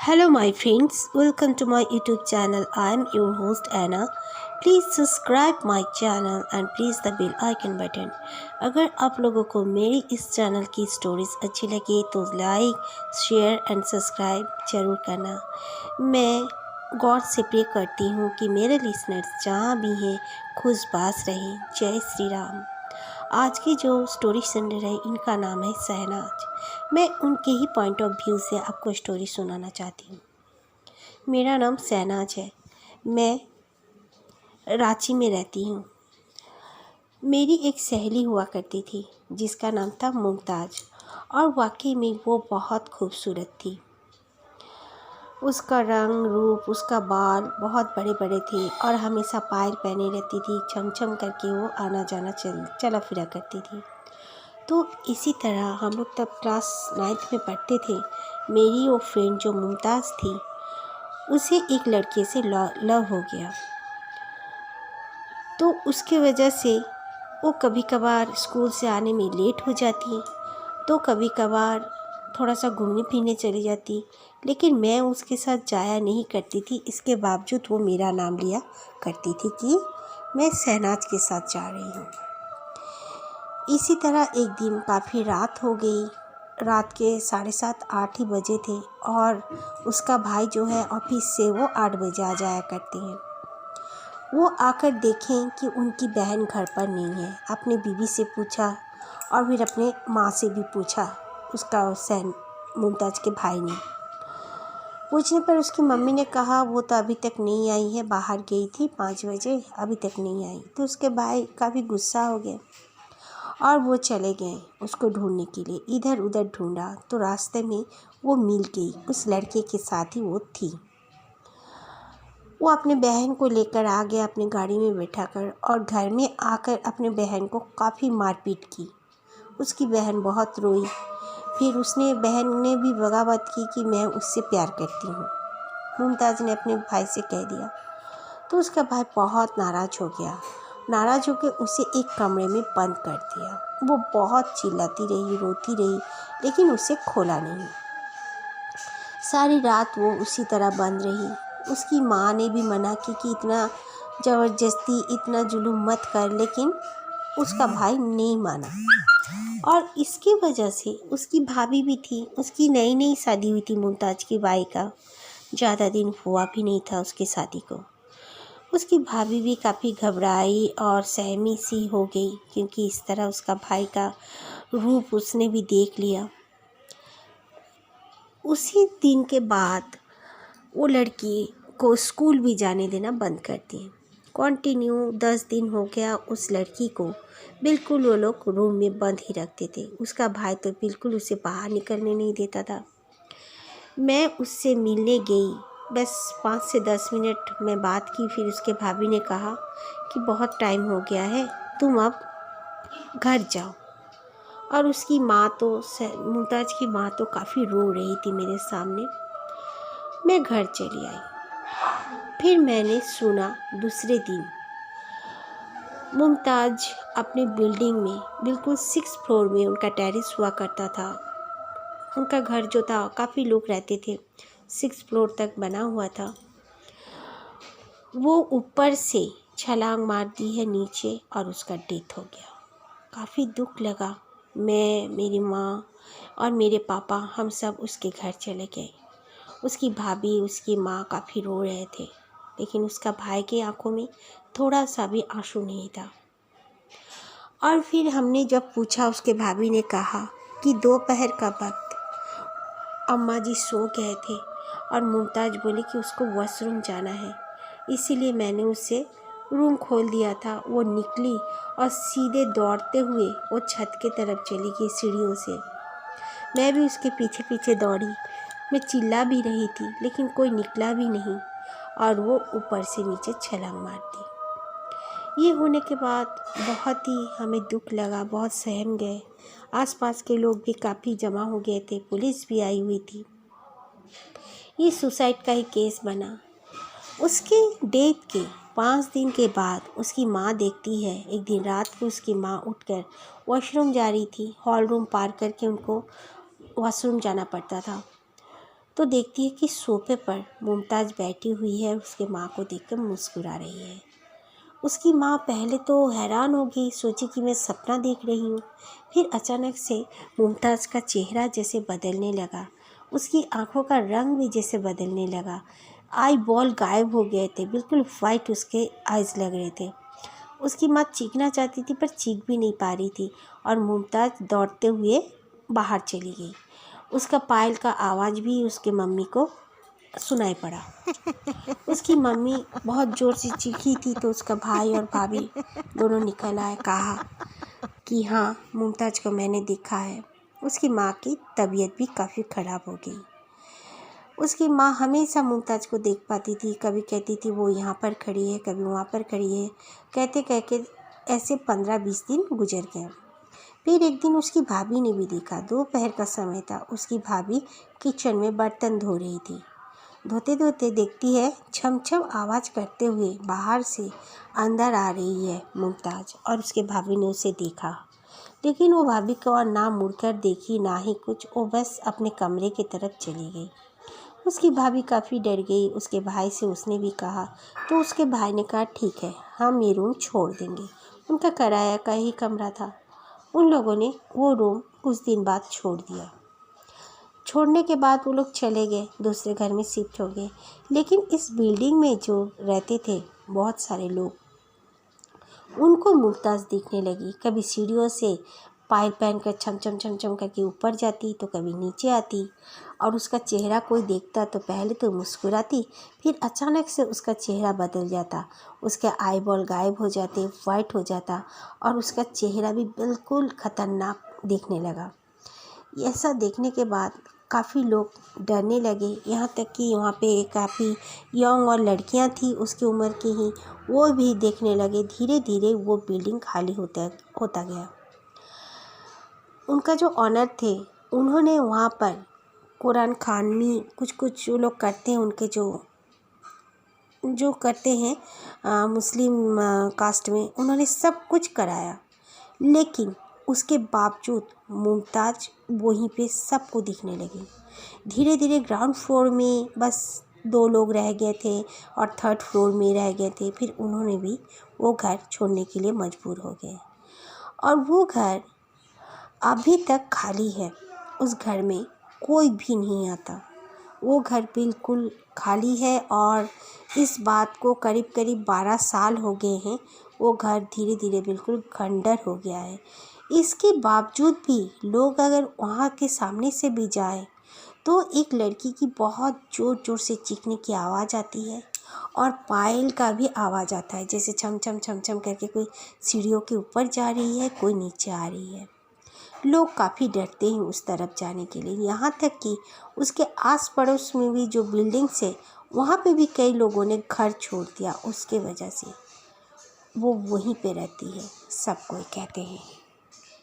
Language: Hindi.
Hello, my friends. Welcome to my YouTube channel. I am your host Anna. Please subscribe my channel and press the bell icon button. अगर आप लोगों को मेरी इस चैनल की स्टोरीज अच्छी लगे तो लाइक, शेयर एंड सब्सक्राइब जरूर करना। मैं गॉड से प्रे करती हूँ कि मेरे लिसनर्स जहाँ भी हैं खुशबाश रहें। जय श्री राम। आज की जो स्टोरी सुन रहे हैं इनका नाम है शहनाज। मैं उनके ही पॉइंट ऑफ व्यू से आपको स्टोरी सुनाना चाहती हूँ। मेरा नाम शहनाज है। मैं रांची में रहती हूँ। मेरी एक सहेली हुआ करती थी जिसका नाम था मुमताज़, और वाकई में वो बहुत खूबसूरत थी। उसका रंग रूप, उसका बाल बहुत बड़े बड़े थे और हमेशा पायल पहने रहती थी। छम करके वो आना जाना चला फिरा करती थी। तो इसी तरह हम लोग तब क्लास 9th में पढ़ते थे। मेरी वो फ्रेंड जो मुमताज़ थी, उसे एक लड़के से लव हो गया। तो उसके वजह से वो कभी कभार स्कूल से आने में लेट हो जाती, तो कभी कभार थोड़ा सा घूमने फिरने चली जाती, लेकिन मैं उसके साथ जाया नहीं करती थी। इसके बावजूद वो मेरा नाम लिया करती थी कि मैं शहनाज के साथ जा रही हूँ। इसी तरह एक दिन काफ़ी रात हो गई। रात के 7:30-8 ही बजे थे और उसका भाई जो है ऑफिस से वो 8 बजे आ जाया करते हैं। वो आकर देखें कि उनकी बहन घर पर नहीं है। अपने बीवी से पूछा और फिर अपने माँ से भी पूछा। उसका मुमताज़ के भाई ने पूछने पर उसकी मम्मी ने कहा वो तो अभी तक नहीं आई है, बाहर गई थी 5 बजे, अभी तक नहीं आई। तो उसके भाई काफ़ी गुस्सा हो गए और वो चले गए उसको ढूंढने के लिए। इधर उधर ढूंढा तो रास्ते में वो मिल गई। उस लड़के के साथ ही वो थी। वो अपने बहन को लेकर आ गया अपनी गाड़ी में बैठाकर, और घर में आकर अपने बहन को काफ़ी मारपीट की। उसकी बहन बहुत रोई। फिर बहन ने भी बगावत की कि मैं उससे प्यार करती हूँ। मुमताज़ ने अपने भाई से कह दिया। तो उसका भाई बहुत नाराज़ हो गया। नाराज़ होकर उसे एक कमरे में बंद कर दिया। वो बहुत चिल्लाती रही, रोती रही, लेकिन उसे खोला नहीं। सारी रात वो उसी तरह बंद रही। उसकी माँ ने भी मना की कि इतना ज़बरदस्ती, इतना जुल्म मत कर, लेकिन उसका भाई नहीं माना। और इसकी वजह से उसकी भाभी भी थी। उसकी नई नई शादी हुई थी मुमताज़ के भाई का, ज़्यादा दिन हुआ भी नहीं था उसकी शादी को। उसकी भाभी भी काफ़ी घबराई और सहमी सी हो गई, क्योंकि इस तरह उसका भाई का रूप उसने भी देख लिया। उसी दिन के बाद वो लड़की को स्कूल भी जाने देना बंद कर दिए। कंटिन्यू 10 दिन हो गया उस लड़की को बिल्कुल वो लोग रूम में बंद ही रखते थे। उसका भाई तो बिल्कुल उसे बाहर निकलने नहीं देता था। मैं उससे मिलने गई, बस 5 से 10 मिनट में बात की। फिर उसके भाभी ने कहा कि बहुत टाइम हो गया है, तुम अब घर जाओ। और उसकी माँ तो मुमताज़ की माँ तो काफ़ी रो रही थी मेरे सामने। मैं घर चली आई। फिर मैंने सुना दूसरे दिन मुमताज़ अपनी बिल्डिंग में बिल्कुल 6th फ्लोर में उनका टेरेस हुआ करता था। उनका घर जो था, काफ़ी लोग रहते थे, 6th फ्लोर तक बना हुआ था। वो ऊपर से छलांग मार दी है नीचे और उसका डेथ हो गया। काफ़ी दुख लगा। मैं, मेरी माँ और मेरे पापा, हम सब उसके घर चले गए। उसकी भाभी, उसकी माँ काफ़ी रो रहे थे, लेकिन उसका भाई की आंखों में थोड़ा सा भी आंसू नहीं था। और फिर हमने जब पूछा, उसके भाभी ने कहा कि दोपहर का वक्त अम्मा जी सो गए थे और मुमताज़ बोली कि उसको वॉशरूम जाना है, इसीलिए मैंने उसे रूम खोल दिया था। वो निकली और सीधे दौड़ते हुए वो छत के तरफ चली गई सीढ़ियों से। मैं भी उसके पीछे पीछे दौड़ी। मैं चिल्ला भी रही थी, लेकिन कोई निकला भी नहीं, और वो ऊपर से नीचे छलांग मार दी। ये होने के बाद बहुत ही हमें दुख लगा, बहुत सहम गए। आसपास के लोग भी काफ़ी जमा हो गए थे, पुलिस भी आई हुई थी। ये सुसाइड का ही केस बना। उसकी डेथ के 5 दिन के बाद उसकी माँ देखती है, एक दिन रात को उसकी माँ उठकर वॉशरूम जा रही थी। हॉल रूम पार करके उनको वॉशरूम जाना पड़ता था। तो देखती है कि सोफे पर मुमताज़ बैठी हुई है, उसके माँ को देखकर मुस्कुरा रही है। उसकी माँ पहले तो हैरान हो गई, सोची कि मैं सपना देख रही हूँ। फिर अचानक से मुमताज़ का चेहरा जैसे बदलने लगा, उसकी आंखों का रंग भी जैसे बदलने लगा। आई बॉल गायब हो गए थे, बिल्कुल वाइट उसके आइज़ लग रहे थे। उसकी माँ चीखना चाहती थी पर चीख भी नहीं पा रही थी और मुमताज़ दौड़ते हुए बाहर चली गई। उसका पायल का आवाज़ भी उसके मम्मी को सुनाई पड़ा। उसकी मम्मी बहुत ज़ोर से चीखी थी तो उसका भाई और भाभी दोनों निकल आए, कहा कि हाँ, मुमताज़ को मैंने देखा है। उसकी माँ की तबीयत भी काफ़ी ख़राब हो गई। उसकी माँ हमेशा मुमताज़ को देख पाती थी, कभी कहती थी वो यहाँ पर खड़ी है, कभी वहाँ पर खड़ी है, कहते कहते ऐसे 15-20 दिन गुजर गए। फिर एक दिन उसकी भाभी ने भी देखा। दोपहर का समय था, उसकी भाभी किचन में बर्तन धो रही थी। धोते धोते देखती है छम छम आवाज़ करते हुए बाहर से अंदर आ रही है मुमताज़, और उसके भाभी ने उसे देखा। लेकिन वो भाभी को और ना मुड़कर देखी ना ही कुछ, वो बस अपने कमरे की तरफ चली गई। उसकी भाभी काफ़ी डर गई। उसके भाई से उसने भी कहा तो उसके भाई ने कहा ठीक है, हम ये रूम छोड़ देंगे। उनका किराया का ही कमरा था। उन लोगों ने वो रूम कुछ दिन बाद छोड़ दिया। छोड़ने के बाद वो लोग चले गए, दूसरे घर में शिफ्ट हो गए। लेकिन इस बिल्डिंग में जो रहते थे बहुत सारे लोग, उनको मुमताज़ दिखने लगी। कभी सीढ़ियों से पायल पहन कर छम छम छम छम करके ऊपर जाती तो कभी नीचे आती, और उसका चेहरा कोई देखता तो पहले तो मुस्कुराती, फिर अचानक से उसका चेहरा बदल जाता, उसके आई बॉल गायब हो जाते, वाइट हो जाता और उसका चेहरा भी बिल्कुल ख़तरनाक दिखने लगा। ऐसा देखने के बाद काफ़ी लोग डरने लगे, यहाँ तक कि वहाँ पे काफ़ी यंग और लड़कियाँ थी उसकी उम्र की ही, वो भी देखने लगे। धीरे धीरे वो बिल्डिंग खाली होता गया। उनका जो ऑनर थे, उन्होंने वहाँ पर कुरान खानी कुछ जो लोग करते हैं, उनके जो करते हैं मुस्लिम कास्ट में, उन्होंने सब कुछ कराया। लेकिन उसके बावजूद मुमताज़ वहीं पे सबको दिखने लगी। धीरे धीरे ग्राउंड फ्लोर में बस 2 लोग रह गए थे और थर्ड फ्लोर में रह गए थे। फिर उन्होंने भी वो घर छोड़ने के लिए मजबूर हो गए और वो घर अभी तक खाली है। उस घर में कोई भी नहीं आता। वो घर बिल्कुल खाली है और इस बात को करीब करीब 12 साल हो गए हैं। वो घर धीरे धीरे बिल्कुल खंडर हो गया है। इसके बावजूद भी लोग अगर वहाँ के सामने से भी जाए तो एक लड़की की बहुत ज़ोर ज़ोर से चीखने की आवाज़ आती है और पायल का भी आवाज़ आता है, जैसे छम छम छम छम करके कोई सीढ़ियों के ऊपर जा रही है, कोई नीचे आ रही है। लोग काफ़ी डरते हैं उस तरफ जाने के लिए। यहाँ तक कि उसके आस पड़ोस में भी जो बिल्डिंग्स है, वहाँ पे भी कई लोगों ने घर छोड़ दिया उसके वजह से। वो वहीं पे रहती है, सब कोई कहते हैं।